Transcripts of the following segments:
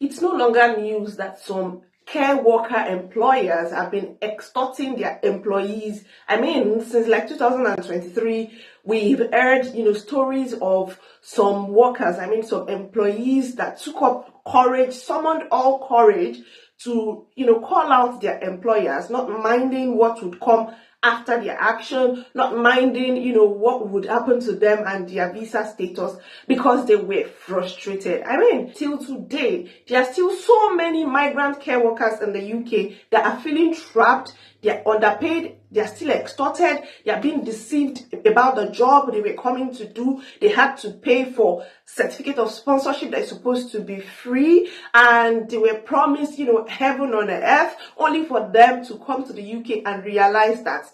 It's no longer news that some care worker employers have been extorting their employees. I mean, since like 2023, we've heard, stories of some workers, some employees that took up courage, summoned all courage to, call out their employers, not minding what would come after their action, not minding, what would happen to them and their visa status because they were frustrated. I mean, till today, there are still so many migrant care workers in the UK that are feeling trapped, they're underpaid, they're still extorted, they're being deceived about the job they were coming to do. They had to pay for certificate of sponsorship that is supposed to be free, and they were promised, heaven on earth, only for them to come to the UK and realize that,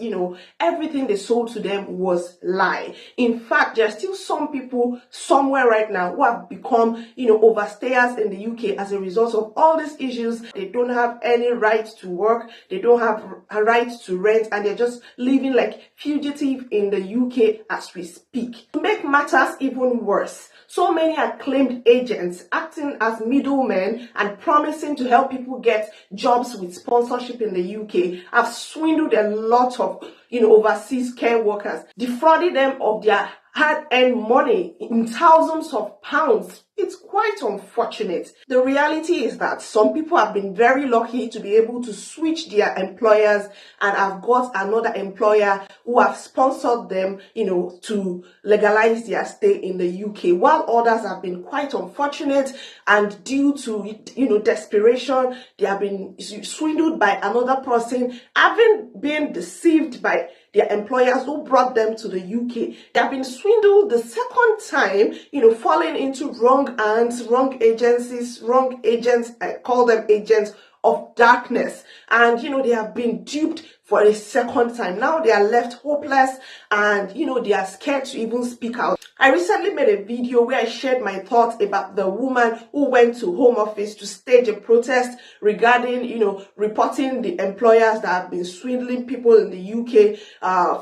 everything they sold to them was lie. In fact, there are still some people somewhere right now who have become, overstayers in the UK as a result of all these issues. They don't have any right to work, they don't have a right to rent, and they're just living like fugitive in the UK as we speak. To make matters even worse, so many acclaimed agents acting as middlemen and promising to help people get jobs with sponsorship in the UK have swindled a lot of overseas care workers, defrauding them of their hard-earned money in thousands of pounds. It's quite unfortunate. The reality is that some people have been very lucky to be able to switch their employers and have got another employer who have sponsored them, to legalize their stay in the UK, while others have been quite unfortunate and due to, desperation, they have been swindled by another person, having been deceived by their employers who brought them to the UK. They have been swindled the second time, falling into wrong hands, wrong agencies, wrong agents. I call them agents of darkness. And, they have been duped for a second time. Now they are left hopeless and, they are scared to even speak out. I recently made a video where I shared my thoughts about the woman who went to Home Office to stage a protest regarding, reporting the employers that have been swindling people in the UK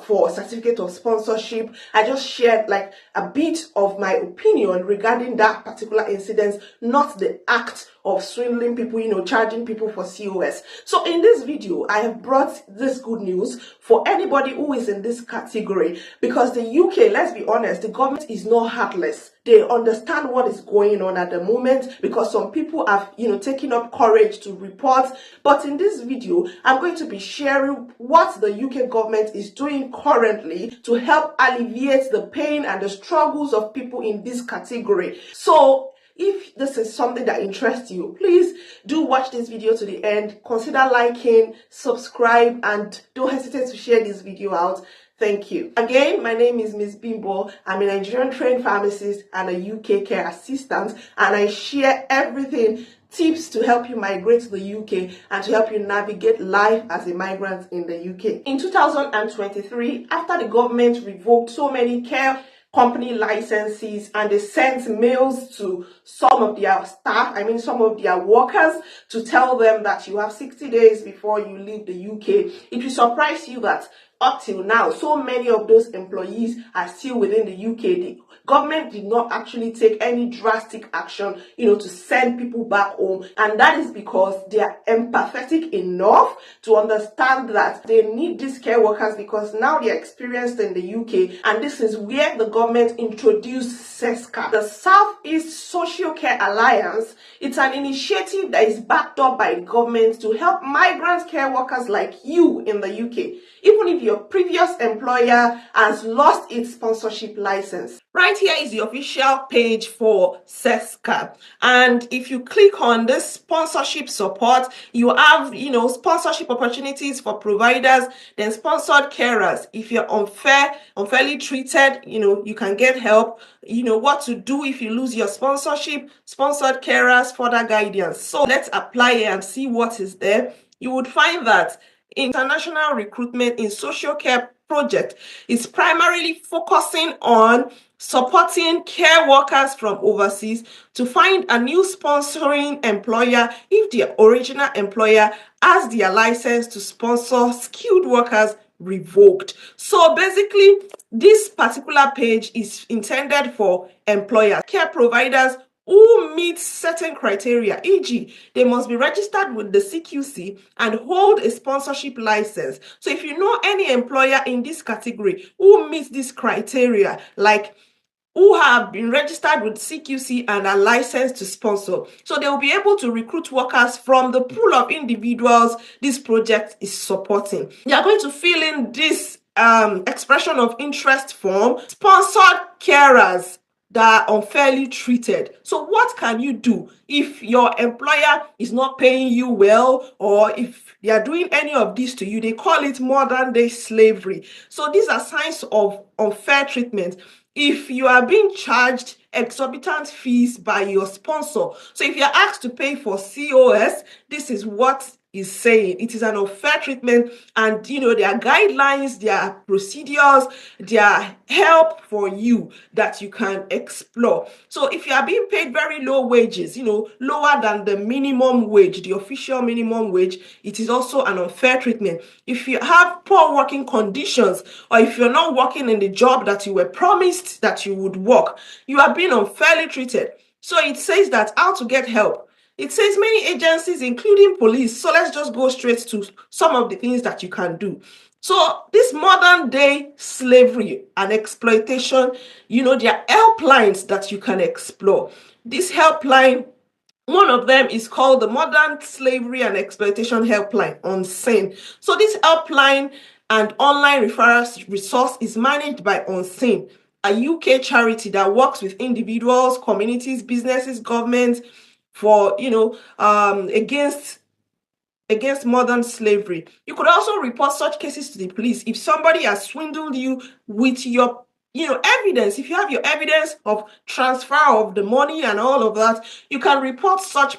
for certificate of sponsorship. I just shared like a bit of my opinion regarding that particular incident, not the act of swindling people, charging people for COS. So in this video, I have brought this good news for anybody who is in this category, because the UK, let's be honest, the government is not heartless. They understand what is going on at the moment because some people have, taken up courage to report. But in this video, I'm going to be sharing what the UK government is doing currently to help alleviate the pain and the struggles of people in this category. So if this is something that interests you, please do watch this video to the end. Consider liking, subscribe, and don't hesitate to share this video out. Thank you. Again, my name is Ms. Bimbo. I'm a Nigerian trained pharmacist and a UK care assistant, and I share everything, tips to help you migrate to the UK and to help you navigate life as a migrant in the UK. In 2023, after the government revoked so many care company licenses and they sent mails to some of their staff, some of their workers, to tell them that you have 60 days before you leave the UK. It will surprise you that up till now, so many of those employees are still within the UK. The government did not actually take any drastic action, to send people back home. And that is because they are empathetic enough to understand that they need these care workers because now they are experienced in the UK. And this is where the government introduced SESCA, the South East Social Care Alliance. It's an initiative that is backed up by the government to help migrant care workers like you in the UK, even if your previous employer has lost its sponsorship license. Right here is the official page for SESCA. And if you click on this sponsorship support, you have, sponsorship opportunities for providers, then sponsored carers. If you're unfairly treated, you can get help. What to do if you lose your sponsorship, sponsored carers, further guidance. So let's apply it and see what is there. You would find that international recruitment in social care project is primarily focusing on supporting care workers from overseas to find a new sponsoring employer if their original employer has their license to sponsor skilled workers revoked. So basically, this particular page is intended for employers, care providers who meet certain criteria, e.g., they must be registered with the CQC and hold a sponsorship license. So if you know any employer in this category who meets this criteria, like who have been registered with CQC and are licensed to sponsor, so they will be able to recruit workers from the pool of individuals this project is supporting. They are going to fill in this expression of interest form, sponsored carers that are unfairly treated. So what can you do if your employer is not paying you well, or if they are doing any of this to you? They call it modern day slavery. So these are signs of unfair treatment. If you are being charged exorbitant fees by your sponsor, so if you're asked to pay for COS, this is what is saying. It is an unfair treatment, and there are guidelines, there are procedures, there are help for you that you can explore. So if you are being paid very low wages, lower than the minimum wage, the official minimum wage, it is also an unfair treatment. If you have poor working conditions, or if you're not working in the job that you were promised that you would work, you are being unfairly treated. So it says that how to get help. It says many agencies, including police. So let's just go straight to some of the things that you can do. So this modern day slavery and exploitation, there are helplines that you can explore. This helpline, one of them is called the Modern Slavery and Exploitation Helpline, Unseen. So this helpline and online referral resource is managed by Unseen, a UK charity that works with individuals, communities, businesses, governments for against modern slavery. You could also report such cases to the police if somebody has swindled you with your evidence. If you have your evidence of transfer of the money and all of that, you can report such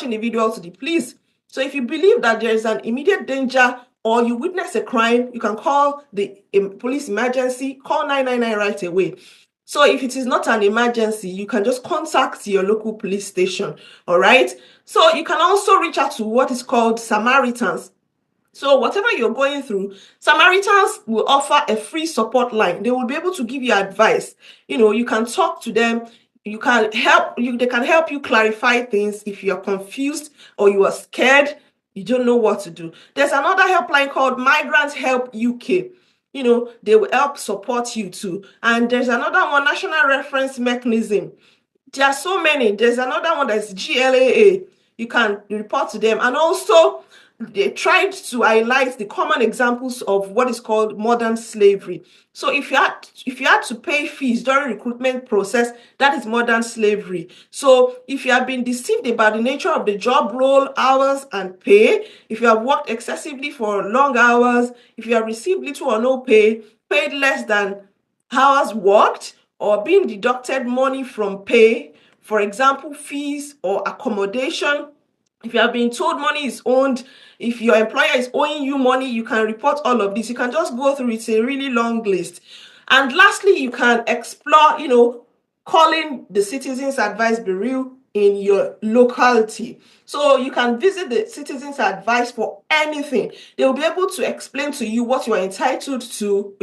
individual to the police. So if you believe that there is an immediate danger or you witness a crime, you can call the police emergency, call 999 right away. So if it is not an emergency, you can just contact your local police station, all right? So you can also reach out to what is called Samaritans. So whatever you're going through, Samaritans will offer a free support line. They will be able to give you advice. You can talk to them. They can help you clarify things if you're confused or you are scared, you don't know what to do. There's another helpline called Migrant Help UK. They will help support you too. And there's another one, National Reference Mechanism. There are so many. There's another one that's GLAA. You can report to them. And also, they tried to highlight the common examples of what is called modern slavery. So if you had to pay fees during recruitment process, that is modern slavery. So if you have been deceived about the nature of the job role, hours, and pay, if you have worked excessively for long hours, if you have received little or no pay, paid less than hours worked, or being deducted money from pay, for example, fees or accommodation. If you have been told money is owed, if your employer is owing you money, you can report all of this. You can just go through, it's a really long list. And lastly, you can explore, calling the Citizens Advice Bureau in your locality. So you can visit the Citizens Advice for anything. They will be able to explain to you what you are entitled to,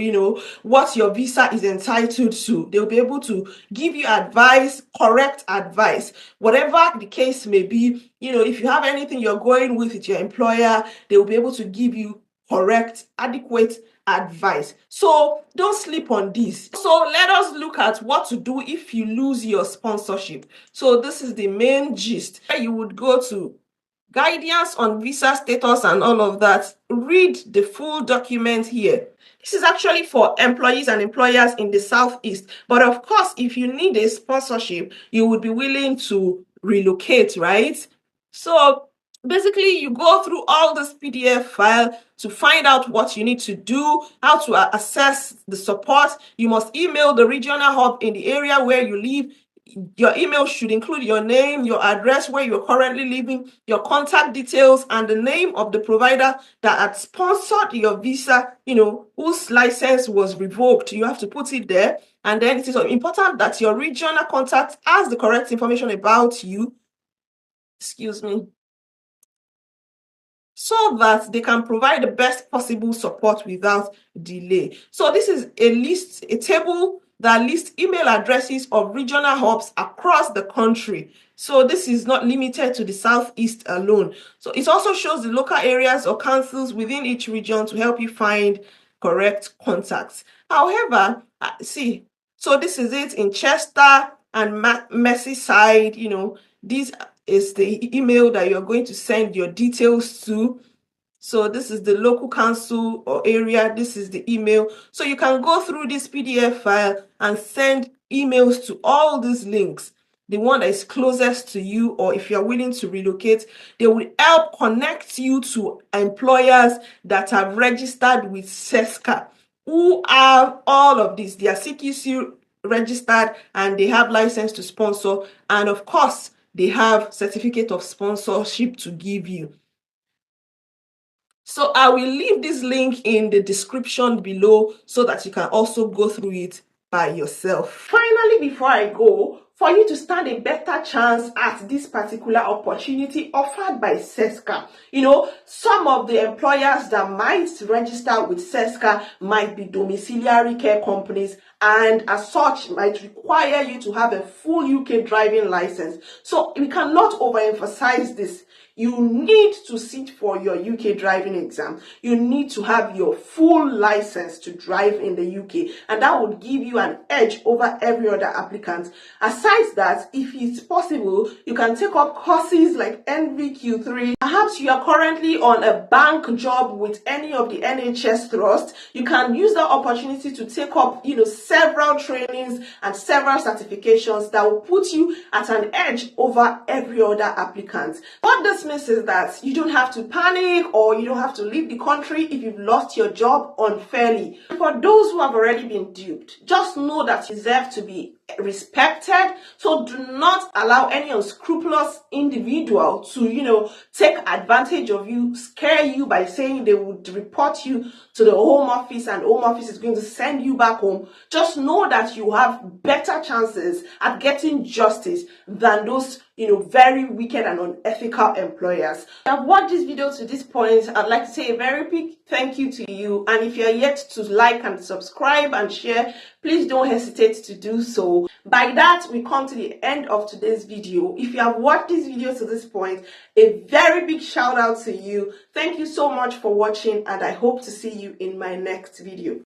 what your visa is entitled to. They will be able to give you advice, correct advice, whatever the case may be. If you have anything you're going with your employer, they will be able to give you correct, adequate advice. So don't sleep on this. So let us look at what to do if you lose your sponsorship. So this is the main gist. You would go to guidance on visa status and all of that. Read the full document here. This is actually for employees and employers in the Southeast. But of course, if you need a sponsorship, you would be willing to relocate, right? So basically, you go through all this PDF file to find out what you need to do, how to access the support. You must email the regional hub in the area where you live. Your email should include your name, your address, where you're currently living, your contact details, and the name of the provider that had sponsored your visa, whose license was revoked. You have to put it there. And then it is important that your regional contact has the correct information about you. Excuse me. So that they can provide the best possible support without delay. So this is a table that list email addresses of regional hubs across the country. So this is not limited to the Southeast alone. So it also shows the local areas or councils within each region to help you find correct contacts. However, see, so this is it in Chester and Merseyside. This is the email that you're going to send your details to. So this is the local council or area. This is the email. So you can go through this PDF file and send emails to all these links. The one that is closest to you, or if you're willing to relocate, they will help connect you to employers that have registered with SESCA, who have all of this. They are CQC registered and they have license to sponsor. And of course, they have certificate of sponsorship to give you. So I will leave this link in the description below so that you can also go through it by yourself. Finally, before I go, for you to stand a better chance at this particular opportunity offered by SESCA. Some of the employers that might register with SESCA might be domiciliary care companies, and as such might require you to have a full UK driving license. So we cannot overemphasize this. You need to sit for your UK driving exam. You need to have your full license to drive in the UK, and that would give you an edge over every other applicant. Aside that, if it's possible, you can take up courses like NVQ3. Perhaps you are currently on a bank job with any of the NHS trusts. You can use that opportunity to take up, several trainings and several certifications that will put you at an edge over every other applicant. What this means is that you don't have to panic or you don't have to leave the country if you've lost your job unfairly. For those who have already been duped, just know that you deserve to be respected. So do not allow any unscrupulous individual to, take advantage of you, scare you by saying they would report you to the Home Office and Home Office is going to send you back home. Just know that you have better chances at getting justice than those very wicked and unethical employers. If you have watched this video to this point, I'd like to say a very big thank you to you. And if you're yet to like and subscribe and share, please don't hesitate to do so. By that, we come to the end of today's video. If you have watched this video to this point, a very big shout out to you. Thank you so much for watching, and I hope to see you in my next video.